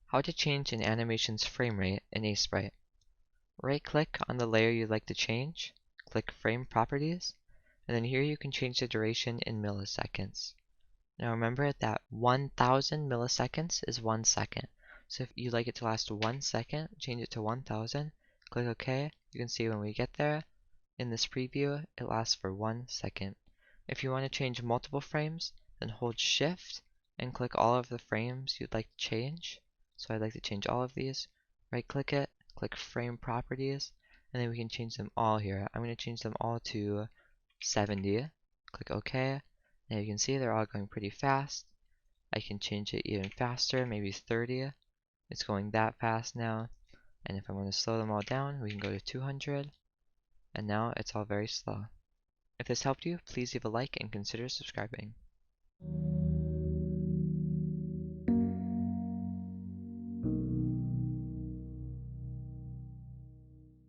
How to change an animation's frame rate in Aseprite. Right-click on the layer you'd like to change, click Frame Properties, and then here you can change the duration in milliseconds. Now remember that 1000 milliseconds is 1 second. So if you'd like it to last 1 second, change it to 1000, click OK. You can see when we get there, in this preview, it lasts for 1 second. If you want to change multiple frames, then hold Shift and click all of the frames you'd like to change. So I'd like to change all of these. Right click it, click Frame Properties, and then we can change them all here. I'm going to change them all to 70. Click OK. Now you can see they're all going pretty fast. I can change it even faster, maybe 30. It's going that fast now. And if I want to slow them all down, we can go to 200. And now it's all very slow. If this helped you, please leave a like and consider subscribing.